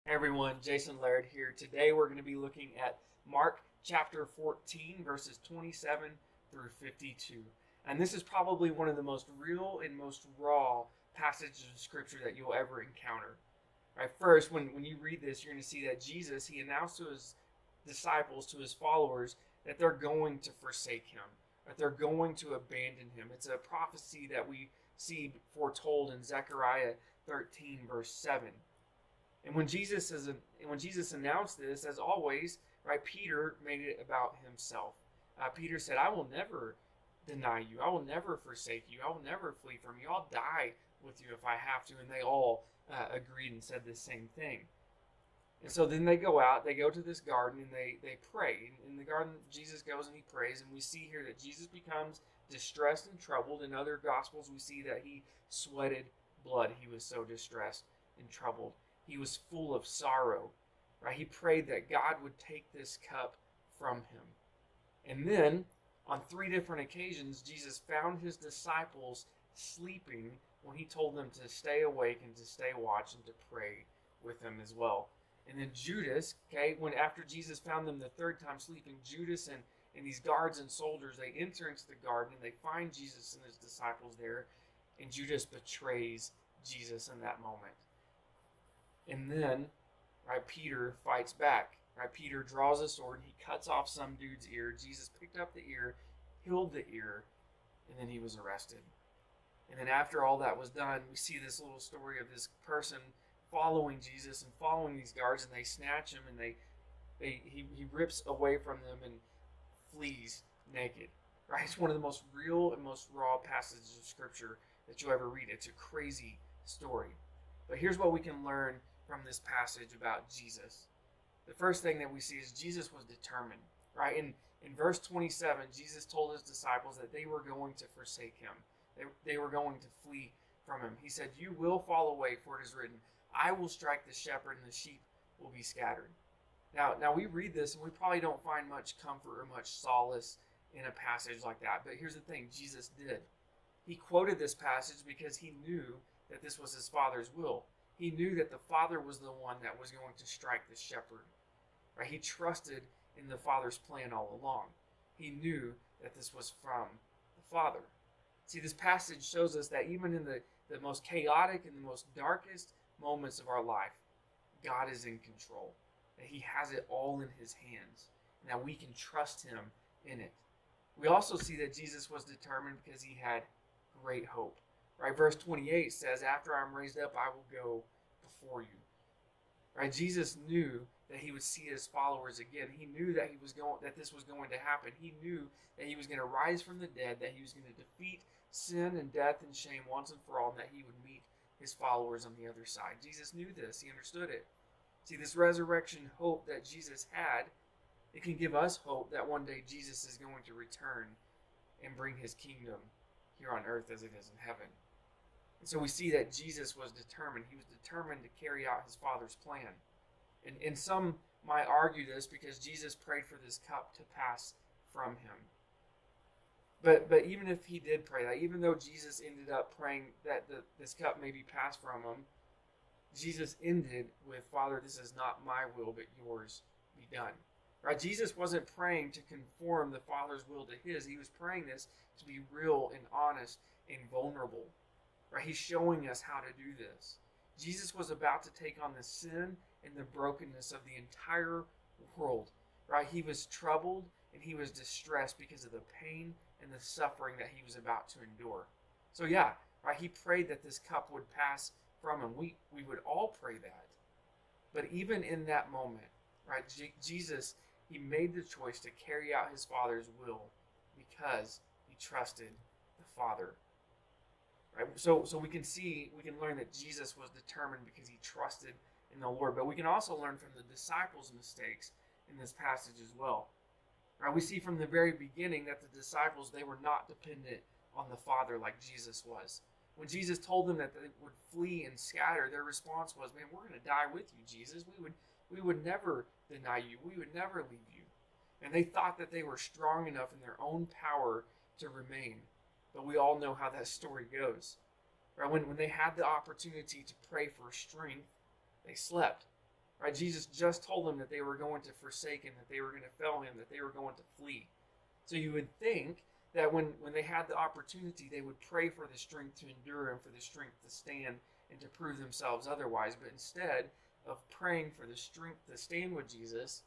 Hey everyone, Jason Laird here. Today we're going to be looking at Mark chapter 14, verses 27 through 52. And this is probably one of the most real and most raw passages of scripture that you'll ever encounter. Right, first, when you read this, you're going to see that Jesus, he announced to his disciples, to his followers, that they're going to forsake him, that they're going to abandon him. It's a prophecy that we see foretold in Zechariah 13, verse 7. And when Jesus announced this, as always, right, Peter made it about himself. Peter said, "I will never deny you. I will never forsake you. I will never flee from you. I'll die with you if I have to." And they all agreed and said the same thing. And so then they go out, they go to this garden, and they pray. In the garden, Jesus goes and he prays, and we see here that Jesus becomes distressed and troubled. In other Gospels, we see that he sweated blood. He was so distressed and troubled. He was full of sorrow, right? He prayed that God would take this cup from him. And then, on 3 different occasions, Jesus found his disciples sleeping when he told them to stay awake and to stay watch and to pray with him as well. And then Judas, when after Jesus found them the 3rd time sleeping, Judas and these guards and soldiers, they enter into the garden and they find Jesus and his disciples there, and Judas betrays Jesus in that moment. And then, right, Peter fights back. Right, Peter draws a sword. He cuts off some dude's ear. Jesus picked up the ear, healed the ear, and then he was arrested. And then after all that was done, we see this little story of this person following Jesus and following these guards, and they snatch him, and he rips away from them and flees naked. Right, it's one of the most real and most raw passages of Scripture that you'll ever read. It's a crazy story. But here's what we can learn from this passage about Jesus. The first thing that we see is Jesus was determined, right? In verse 27, Jesus told his disciples that they were going to forsake him. They were going to flee from him. He said, "You will fall away, for it is written, I will strike the shepherd and the sheep will be scattered." Now we read this and we probably don't find much comfort or much solace in a passage like that. But here's the thing, Jesus did. He quoted this passage because he knew that this was his Father's will. He knew that the Father was the one that was going to strike the shepherd. Right? He trusted in the Father's plan all along. He knew that this was from the Father. See, this passage shows us that even in the most chaotic and the most darkest moments of our life, God is in control. That he has it all in his hands. And that we can trust him in it. We also see that Jesus was determined because he had great hope. Right, verse 28 says, "After I'm raised up, I will go before you." Right, Jesus knew that he would see his followers again. He knew that this was going to happen. He knew that he was going to rise from the dead, that he was going to defeat sin and death and shame once and for all, and that he would meet his followers on the other side. Jesus knew this. He understood it. See, this resurrection hope that Jesus had, it can give us hope that one day Jesus is going to return and bring his kingdom here on earth as it is in heaven. And so we see that Jesus was determined. He was determined to carry out his Father's plan. And some might argue this because Jesus prayed for this cup to pass from him. But even if he did pray that, even though Jesus ended up praying that this cup may be passed from him, Jesus ended with, "Father, this is not my will, but yours be done." Right? Jesus wasn't praying to conform the Father's will to his. He was praying this to be real and honest and vulnerable. Right? He's showing us how to do this. Jesus was about to take on the sin and the brokenness of the entire world. Right? He was troubled and he was distressed because of the pain and the suffering that he was about to endure. So yeah, right, he prayed that this cup would pass from him. We would all pray that. But even in that moment, right, Jesus, he made the choice to carry out his Father's will because he trusted the Father. Right? So we can learn that Jesus was determined because he trusted in the Lord. But we can also learn from the disciples' mistakes in this passage as well. Right? We see from the very beginning that the disciples, they were not dependent on the Father like Jesus was. When Jesus told them that they would flee and scatter, their response was, "Man, we're going to die with you, Jesus. We would never deny you. We would never leave you." And they thought that they were strong enough in their own power to remain. But we all know how that story goes. Right? When they had the opportunity to pray for strength, they slept. Right? Jesus just told them that they were going to forsake him, that they were going to fail him, that they were going to flee. So you would think that when they had the opportunity, they would pray for the strength to endure and for the strength to stand and to prove themselves otherwise. But instead of praying for the strength to stand with Jesus,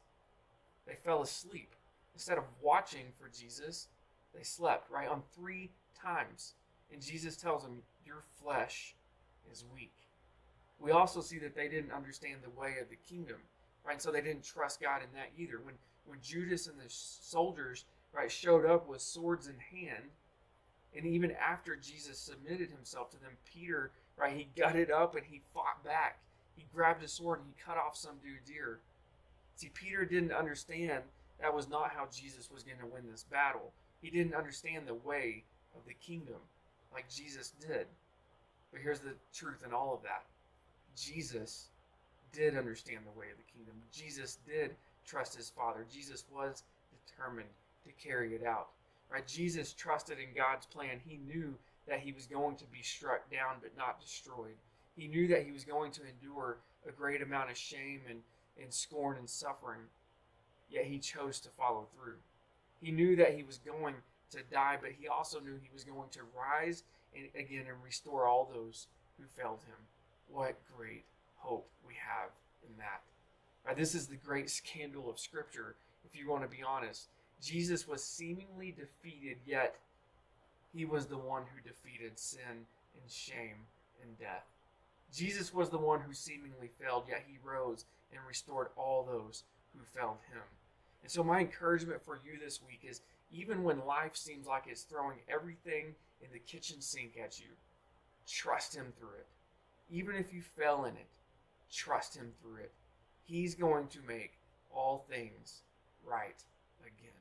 they fell asleep. Instead of watching for Jesus, they slept, right? On 3 times. And Jesus tells them, your flesh is weak. We also see that they didn't understand the way of the kingdom, right? So they didn't trust God in that either. When Judas and the soldiers, right, showed up with swords in hand, and even after Jesus submitted himself to them, Peter, right, he gutted up and he fought back. He grabbed a sword and he cut off some dude's ear. See, Peter didn't understand that was not how Jesus was going to win this battle. He didn't understand the way of the kingdom like Jesus did. But here's the truth in all of that. Jesus did understand the way of the kingdom. Jesus did trust his Father. Jesus was determined to carry it out. Right? Jesus trusted in God's plan. He knew that he was going to be struck down but not destroyed. He knew that he was going to endure a great amount of shame and scorn and suffering, yet he chose to follow through. He knew that he was going to die, but he also knew he was going to rise again and restore all those who failed him. What great hope we have in that. Right, this is the great scandal of Scripture, if you want to be honest. Jesus was seemingly defeated, yet he was the one who defeated sin and shame and death. Jesus was the one who seemingly failed, yet he rose and restored all those who failed him. And so my encouragement for you this week is, even when life seems like it's throwing everything in the kitchen sink at you, trust him through it. Even if you fell in it, trust him through it. He's going to make all things right again.